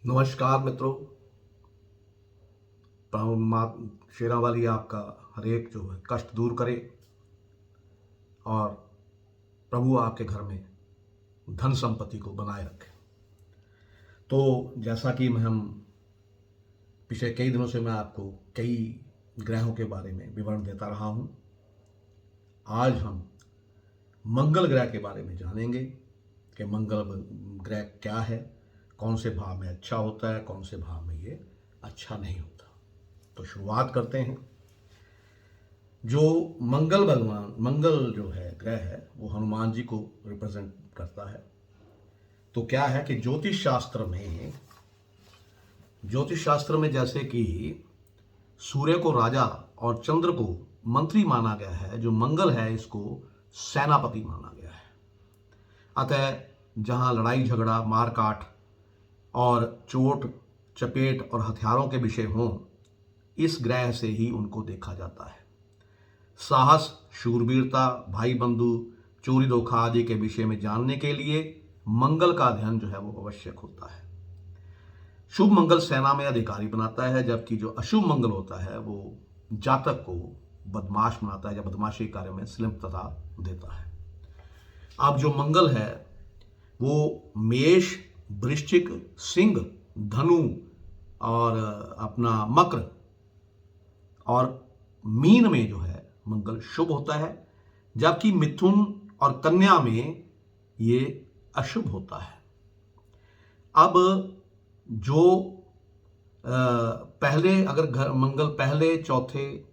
नमस्कार मित्रों। शेरा वाली आपका हर एक जो है कष्ट दूर करे और प्रभु आपके घर में धन संपत्ति को बनाए रखे। तो जैसा कि हम पिछले कई दिनों से मैं आपको कई ग्रहों के बारे में विवरण देता रहा हूं। आज हम मंगल ग्रह के बारे में जानेंगे कि मंगल ग्रह क्या है, कौन से भाव में अच्छा होता है, कौन से भाव में ये अच्छा नहीं होता। तो शुरुआत करते हैं। जो मंगल जो है ग्रह है वो हनुमान जी को रिप्रेजेंट करता है। तो क्या है कि ज्योतिष शास्त्र में जैसे कि सूर्य को राजा और चंद्र को मंत्री माना गया है, जो मंगल है इसको सेनापति माना गया है। अतः जहां लड़ाई झगड़ा, मारकाट और चोट चपेट और हथियारों के विषय हों, इस ग्रह से ही उनको देखा जाता है। साहस, शूरवीरता, भाई बंधु, चोरी धोखा आदि के विषय में जानने के लिए मंगल का अध्ययन जो है वो आवश्यक होता है। शुभ मंगल सेना में अधिकारी बनाता है, जबकि जो अशुभ मंगल होता है वो जातक को बदमाश बनाता है या बदमाशी कार्य में संलिप्तता देता है। अब जो मंगल है वो मेष, वृश्चिक, सिंह, धनु और अपना मकर और मीन में जो है मंगल शुभ होता है, जबकि मिथुन और कन्या में ये अशुभ होता है। अब जो पहले अगर मंगल पहले, चौथे,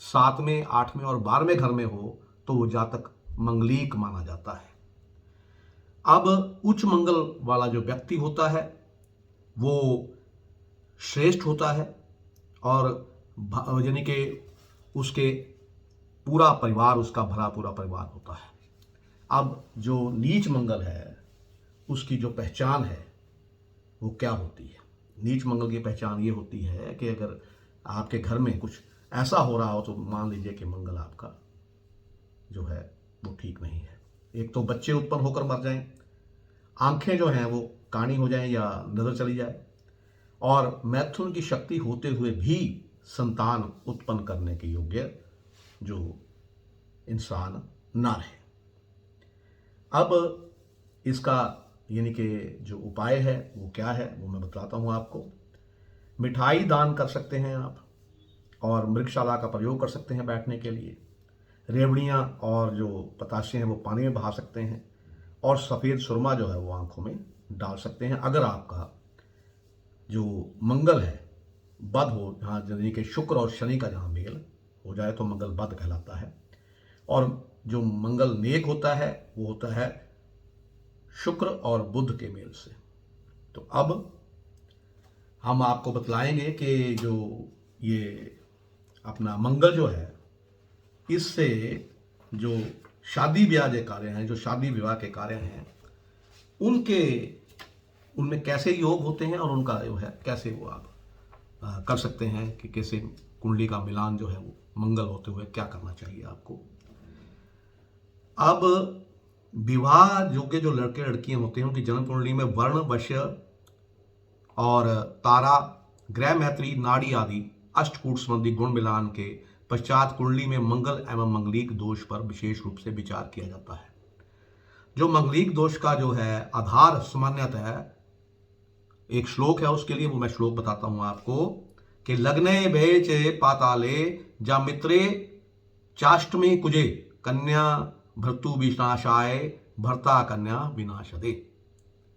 7वें, 8वें और 12वें घर में हो तो वो जातक मंगलीक माना जाता है। अब उच्च मंगल वाला जो व्यक्ति होता है वो श्रेष्ठ होता है और यानी कि उसके पूरा परिवार, उसका भरा पूरा परिवार होता है। अब जो नीच मंगल है उसकी जो पहचान है वो क्या होती है? नीच मंगल की पहचान ये होती है कि अगर आपके घर में कुछ ऐसा हो रहा हो तो मान लीजिए कि मंगल आपका जो है वो ठीक नहीं है। एक तो बच्चे उत्पन्न होकर मर जाएं, आंखें जो हैं वो काणी हो जाएं या नजर चली जाए, और मैथुन की शक्ति होते हुए भी संतान उत्पन्न करने के योग्य जो इंसान ना रहे। अब इसका यानी कि जो उपाय है वो क्या है वो मैं बताता हूँ आपको। मिठाई दान कर सकते हैं आप, और मृगशाला का प्रयोग कर सकते हैं बैठने के लिए। रेवड़ियाँ और जो पताशे हैं वो पानी में बहा सकते हैं, और सफ़ेद सुरमा जो है वो आंखों में डाल सकते हैं। अगर आपका जो मंगल है बद हो, जहाँ यानी कि शुक्र और शनि का जहाँ मेल हो जाए तो मंगल बद कहलाता है। और जो मंगल नेक होता है वो होता है शुक्र और बुध के मेल से। तो अब हम आपको बतलाएंगे कि जो ये अपना मंगल जो है इससे जो शादी ब्याह के कार्य हैं, जो शादी विवाह के कार्य हैं, उनमें कैसे योग होते हैं और उनका जो है कैसे वो आप कर सकते हैं कि कैसे कुंडली का मिलान जो है वो मंगल होते हुए क्या करना चाहिए आपको। अब विवाह योग्य जो लड़के लड़कियां होते हैं उनकी जन्म कुंडली में वर्ण, वश्य और तारा, ग्रह मैत्री, नाड़ी आदि अष्टकूट संबंधी गुण मिलान के पश्चात कुंडली में मंगल एवं मंगलिक दोष पर विशेष रूप से विचार किया जाता है। जो मंगलिक दोष का जो है आधार सामान्यतः एक श्लोक है, उसके लिए वो मैं श्लोक बताता हूं आपको कि लग्ने भेचे पाताले जा मित्रे चाष्टमी कुजे कन्या भर्तु विनाशाय भर्ता कन्या विनाशदे।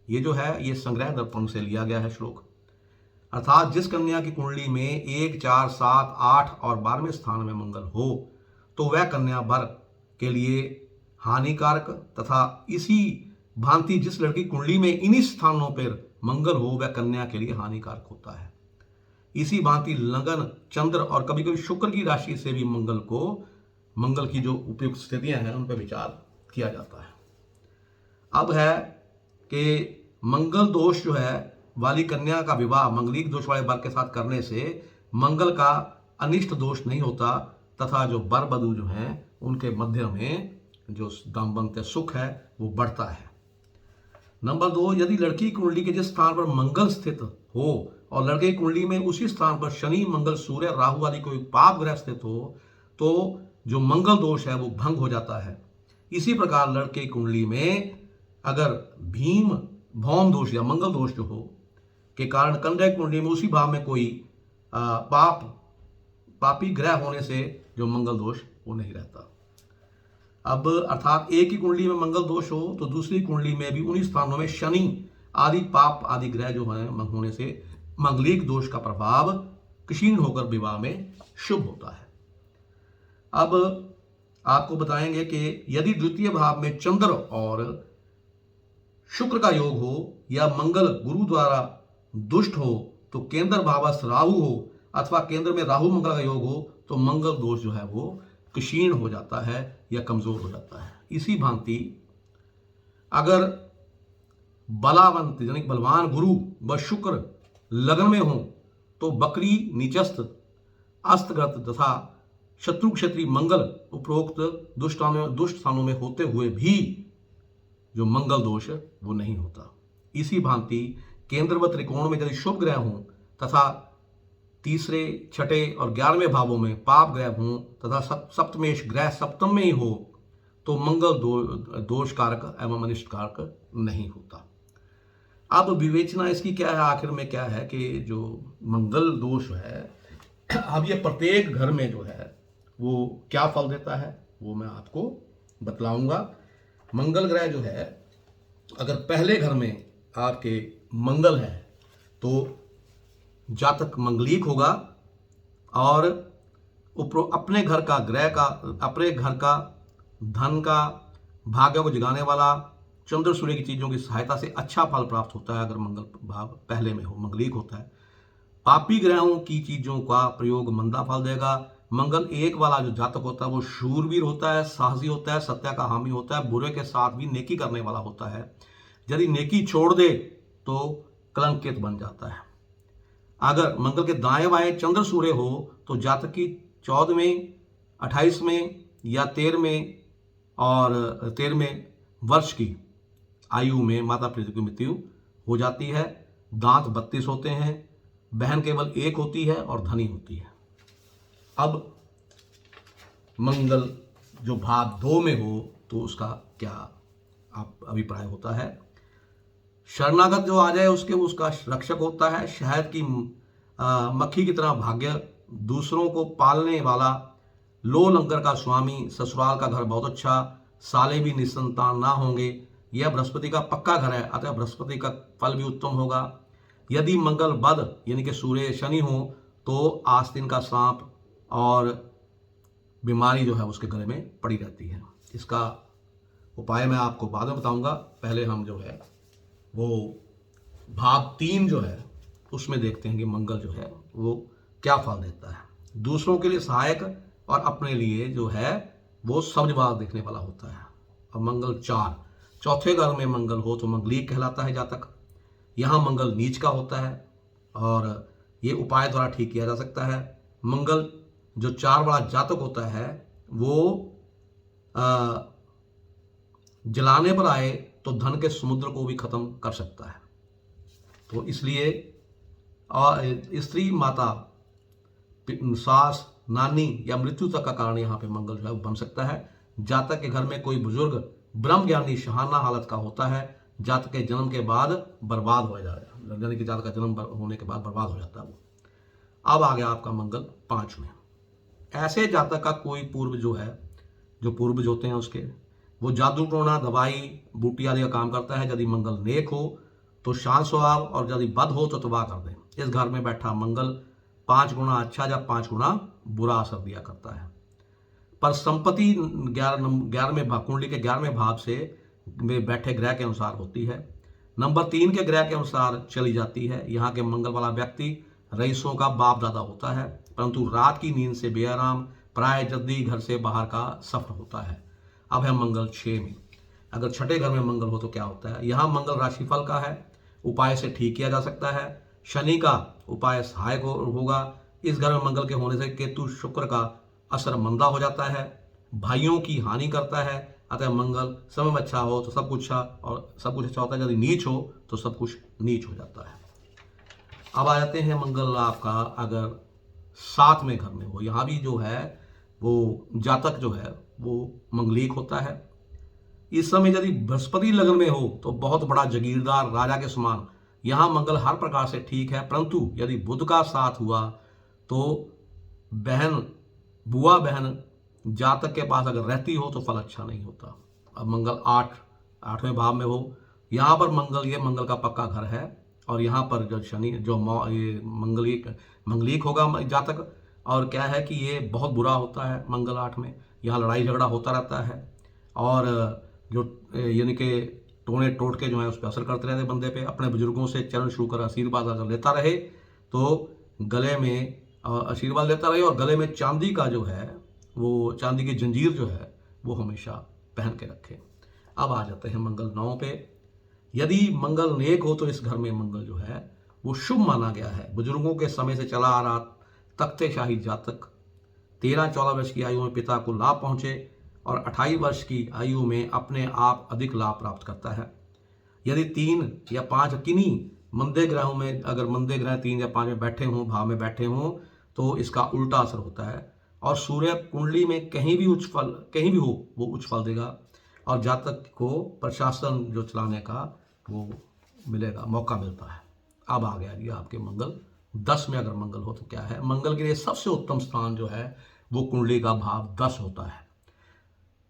ये जो है ये संग्रह दर्पण से लिया गया है श्लोक। अर्थात जिस कन्या की कुंडली में 1, 4, 7, 8 और 12वें स्थान में मंगल हो तो वह कन्या वर के लिए हानिकारक, तथा इसी भांति जिस लड़की कुंडली में इन्हीं स्थानों पर मंगल हो वह कन्या के लिए हानिकारक होता है। इसी भांति लगन, चंद्र और कभी कभी शुक्र की राशि से भी मंगल की जो उपयुक्त स्थितियां हैं उन पर विचार किया जाता है। अब है कि मंगल दोष जो है वाली कन्या का विवाह मंगलिक दोष वाले वर के साथ करने से मंगल का अनिष्ट दोष नहीं होता, तथा जो वर वधू जो हैं उनके मध्य में जो दाम्पत्य सुख है वो बढ़ता है। नंबर 2, यदि लड़की की कुंडली के जिस स्थान पर मंगल स्थित हो और लड़के की कुंडली में उसी स्थान पर शनि, मंगल, सूर्य, राहु आदि कोई पाप ग्रह स्थित हो तो जो मंगल दोष है वो भंग हो जाता है। इसी प्रकार लड़के की कुंडली में अगर भीम भौम दोष या मंगल दोष जो हो के कारण कन्या की कुंडली में उसी भाव में कोई पापी ग्रह होने से जो मंगल दोष वो नहीं रहता। अब अर्थात एक ही कुंडली में मंगल दोष हो तो दूसरी कुंडली में भी उन्हीं स्थानों में शनि आदि पाप आदि ग्रह जो है होने से मंगलिक दोष का प्रभाव क्षीण होकर विवाह में शुभ होता है। अब आपको बताएंगे कि यदि द्वितीय भाव में चंद्र और शुक्र का योग हो या मंगल गुरु द्वारा दुष्ट हो तो केंद्र भावस्थ राहु हो अथवा केंद्र में राहु मंगल का योग हो तो मंगल दोष जो है वो क्षीण हो जाता है या कमजोर हो जाता है। इसी भांति अगर बलावंत यानी बलवान गुरु व शुक्र लग्न में हो तो बकरी नीचस्थ अस्तग्रत तथा शत्रु क्षेत्री मंगल उपरोक्त दुष्ट स्थानों में होते हुए भी जो मंगल दोष वो नहीं होता। इसी भांति केंद्र व त्रिकोण में यदि शुभ ग्रह हों तथा तीसरे, छठे और 11वें भावों में पाप ग्रह हों तथा सप्तमेश ग्रह सप्तम में ही हो तो मंगल दोष कारक एवं अनिष्ट कारक नहीं होता। अब विवेचना इसकी क्या है, आखिर में क्या है कि जो मंगल दोष है अब ये प्रत्येक घर में जो है वो क्या फल देता है वो मैं आपको बतलाऊंगा। मंगल ग्रह जो है अगर पहले घर में आपके मंगल है तो जातक मंगलिक होगा और अपने घर का ग्रह का अपने घर का धन का भाग्य को जगाने वाला चंद्र सूर्य की चीजों की सहायता से अच्छा फल प्राप्त होता है अगर मंगल भाव पहले में हो, मंगलिक होता है। पापी ग्रहों की चीजों का प्रयोग मंदा फल देगा। मंगल एक वाला जो जातक होता है वो शूरवीर होता है, साहसी होता है, सत्य का हामी होता है, बुरे के साथ भी नेकी करने वाला होता है। यदि नेकी छोड़ दे तो कलंकित बन जाता है। अगर मंगल के दाएं बाएं चंद्र सूर्य हो तो जातक की 14वें, 28वें या 13वें वर्ष की आयु में माता पिता की मृत्यु हो जाती है। दांत 32 होते हैं, बहन केवल एक होती है और धनी होती है। अब मंगल जो भाव 2 में हो तो उसका क्या अभिप्राय होता है। शरणागत जो आ जाए उसका रक्षक होता है। शहद की मक्खी की तरह भाग्य, दूसरों को पालने वाला, लो लंगर का स्वामी, ससुराल का घर बहुत अच्छा, साले भी निसंतान ना होंगे। यह बृहस्पति का पक्का घर है अतः बृहस्पति का फल भी उत्तम होगा। यदि मंगल बद यानी कि सूर्य शनि हो तो आस्तीन का सांप और बीमारी जो है उसके गले में पड़ी रहती है। इसका उपाय मैं आपको बाद में बताऊंगा। पहले हम जो है वो भाव 3 जो है उसमें देखते हैं कि मंगल जो है वो क्या फल देता है। दूसरों के लिए सहायक और अपने लिए जो है वो समझदार देखने वाला होता है। अब मंगल 4, चौथे घर में मंगल हो तो मंगलिक कहलाता है जातक। यहाँ मंगल नीच का होता है और ये उपाय द्वारा ठीक किया जा सकता है। मंगल जो 4 वाला जातक होता है वो जलाने पर आए तो धन के समुद्र को भी खत्म कर सकता है। तो इसलिए स्त्री, माता, सास, नानी या मृत्यु तक का कारण यहाँ पे मंगल जो है बन सकता है। जातक के घर में कोई बुजुर्ग ब्रह्म ज्ञानी शहाना हालत का होता है, जातक के जन्म के बाद बर्बाद हो जाएगा, यानी कि जातक का जन्म होने के बाद बर्बाद हो जाता है वो। अब आ गया आपका मंगल 5 में। ऐसे जातक का कोई पूर्व जो है, जो पूर्वज होते हैं उसके, वो जादू टोना, दवाई, बूटी आदि का काम करता है। यदि मंगल नेक हो तो शांत स्वभाव और यदि बद हो तो तबाह कर दे। इस घर में बैठा मंगल 5 गुना अच्छा या 5 गुना बुरा असर दिया करता है। पर संपत्ति 11वें भाव, कुंडली के 11वें भाव से में बैठे ग्रह के अनुसार होती है। नंबर 3 के ग्रह के अनुसार चली जाती है। यहाँ के मंगल वाला व्यक्ति रईसों का बाप दादा होता है, परंतु रात की नींद से बेआराम, प्राय जल्दी घर से बाहर का सफर होता है। अब है मंगल 6 में। अगर छठे घर में मंगल हो तो क्या होता है। यहाँ मंगल राशिफल का है, उपाय से ठीक किया जा सकता है। शनि का उपाय सहायक होगा। इस घर में मंगल के होने से केतु शुक्र का असर मंदा हो जाता है, भाइयों की हानि करता है, अतः मंगल समय में अच्छा हो तो सब कुछ अच्छा, और सब कुछ अच्छा होता है। यदि नीच हो तो सब कुछ नीच हो जाता है। अब आ जाते हैं मंगल आपका अगर 7वें घर में हो। यहाँ भी जो है वो जातक जो है वो मंगलिक होता है। इस समय यदि बृहस्पति लग्न में हो तो बहुत बड़ा जागीरदार राजा के समान, यहाँ मंगल हर प्रकार से ठीक है। परंतु यदि बुध का साथ हुआ तो बहन, बुआ बहन जातक के पास अगर रहती हो तो फल अच्छा नहीं होता। अब मंगल 8वें भाव में हो, यहाँ पर मंगल, ये मंगल का पक्का घर है, और यहाँ पर जो शनि जो ये मंगलिक होगा जातक, और क्या है कि ये बहुत बुरा होता है मंगल 8 में। यहाँ लड़ाई झगड़ा होता रहता है, और जो यानी कि टोने टोटके जो है उस पर असर करते रहते बंदे पे। अपने बुजुर्गों से चरण छू कर आशीर्वाद अगर लेता रहे तो गले में आशीर्वाद लेता रहे, और गले में चांदी का जो है वो चांदी की जंजीर जो है वो हमेशा पहन के रखे। अब आ जाते हैं मंगल 9 पे। यदि मंगल नेक हो तो इस घर में मंगल जो है वो शुभ माना गया है। बुजुर्गों के समय से चला आ रहा तख्तेशाही जातक 13-14 वर्ष की आयु में पिता को लाभ पहुंचे, और 28 वर्ष की आयु में अपने आप अधिक लाभ प्राप्त करता है। यदि 3 या 5 किन्हीं मंदे ग्रहों में, अगर मंदे ग्रह 3 या 5 में बैठे हों, भाव में बैठे हों, तो इसका उल्टा असर होता है। और सूर्य कुंडली में कहीं भी हो वो उच्च फल देगा, और जातक को प्रशासन जो चलाने का वो मिलेगा, मौका मिलता है। अब आ गया जी आपके मंगल 10 में अगर मंगल हो तो क्या है। मंगल के लिए सबसे उत्तम स्थान जो है वो कुंडली का भाव 10 होता है।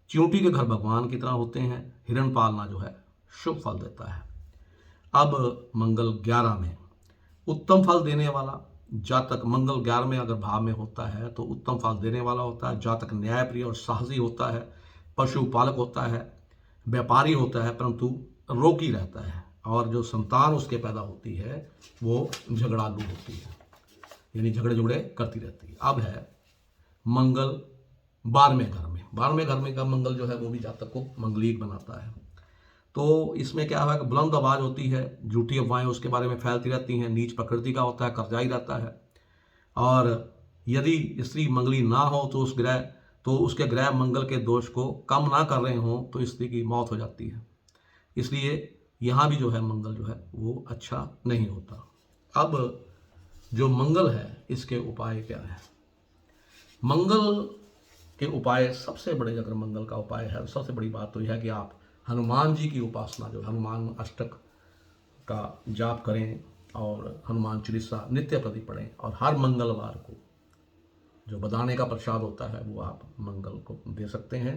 च्यूंटी के घर भगवान की तरह होते हैं। हिरण पालना जो है शुभ फल देता है। अब मंगल 11 में उत्तम फल देने वाला जातक, मंगल 11 में अगर भाव में होता है तो उत्तम फल देने वाला होता है। जातक न्यायप्रिय और साहसी होता है, पशुपालक होता है, व्यापारी होता है, परंतु रोगी रहता है, और जो संतान उसके पैदा होती है वो झगड़ालू होती है, यानी झगड़े झुगड़े करती रहती है। अब है मंगल 12वें घर में। 12वें घर में का मंगल जो है वो भी जातक को मंगलिक बनाता है। तो इसमें क्या है कि बुलंद आवाज़ होती है, झूठी अफवाहें उसके बारे में फैलती रहती हैं, नीच प्रकृति का होता है, कर्जाई रहता है। और यदि स्त्री मंगली ना हो तो उसके ग्रह मंगल के दोष को कम ना कर रहे हों तो स्त्री की मौत हो जाती है। इसलिए यहाँ भी जो है मंगल जो है वो अच्छा नहीं होता। अब जो मंगल है इसके उपाय क्या है। मंगल के उपाय, सबसे बड़े अगर मंगल का उपाय है, सबसे बड़ी बात तो यह है कि आप हनुमान जी की उपासना, जो हनुमान अष्टक का जाप करें और हनुमान चालीसा नित्य प्रति पढ़ें, और हर मंगलवार को जो बदाने का प्रसाद होता है वो आप मंगल को दे सकते हैं।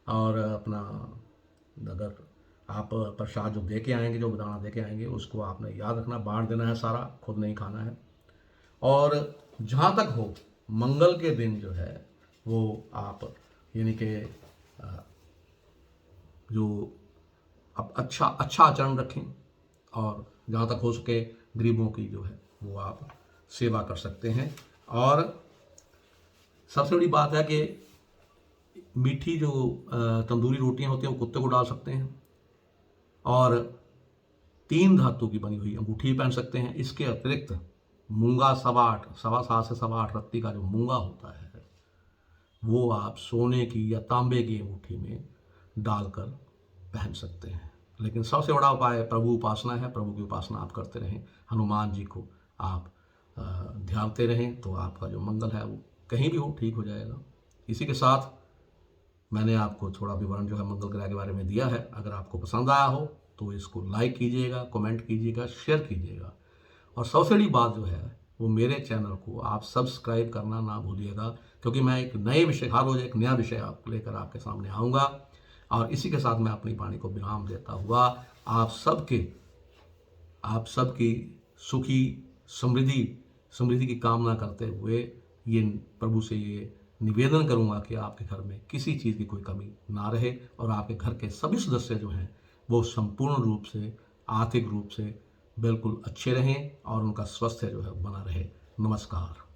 और अपना अगर आप प्रसाद जो दे के आएंगे, जो बदाना दे के आएंगे, उसको आपने याद रखना, बांट देना है सारा, खुद नहीं खाना है। और जहाँ तक हो मंगल के दिन जो है वो आप यानी कि जो आप अच्छा आचरण रखें, और जहाँ तक हो सके गरीबों की जो है वो आप सेवा कर सकते हैं। और सबसे बड़ी बात है कि मीठी जो तंदूरी रोटियां होती हैं वो कुत्ते को डाल सकते हैं, और 3 धातु की बनी हुई अंगूठी पहन सकते हैं। इसके अतिरिक्त मूंगा 7.5 से 8.25 रत्ती का जो मूंगा होता है वो आप सोने की या तांबे की अंगूठी में डालकर पहन सकते हैं। लेकिन सबसे बड़ा उपाय प्रभु उपासना है। प्रभु की उपासना आप करते रहें, हनुमान जी को आप ध्यानते रहें, तो आपका जो मंगल है वो कहीं भी हो ठीक हो जाएगा। इसी के साथ मैंने आपको थोड़ा विवरण जो है मंगल ग्रह के बारे में दिया है। अगर आपको पसंद आया हो तो इसको लाइक कीजिएगा, कमेंट कीजिएगा, शेयर कीजिएगा, और सबसे बड़ी बात जो है वो मेरे चैनल को आप सब्सक्राइब करना ना भूलिएगा, क्योंकि मैं एक नए विषय, हर रोज एक नया विषय आप लेकर आपके सामने आऊँगा। और इसी के साथ मैं अपनी वाणी को विराम देता हुआ आप सबकी सुखी समृद्धि की कामना करते हुए ये प्रभु से ये निवेदन करूंगा कि आपके घर में किसी चीज़ की कोई कमी ना रहे, और आपके घर के सभी सदस्य जो हैं वो संपूर्ण रूप से, आर्थिक रूप से बिल्कुल अच्छे रहें, और उनका स्वास्थ्य जो है बना रहे। नमस्कार।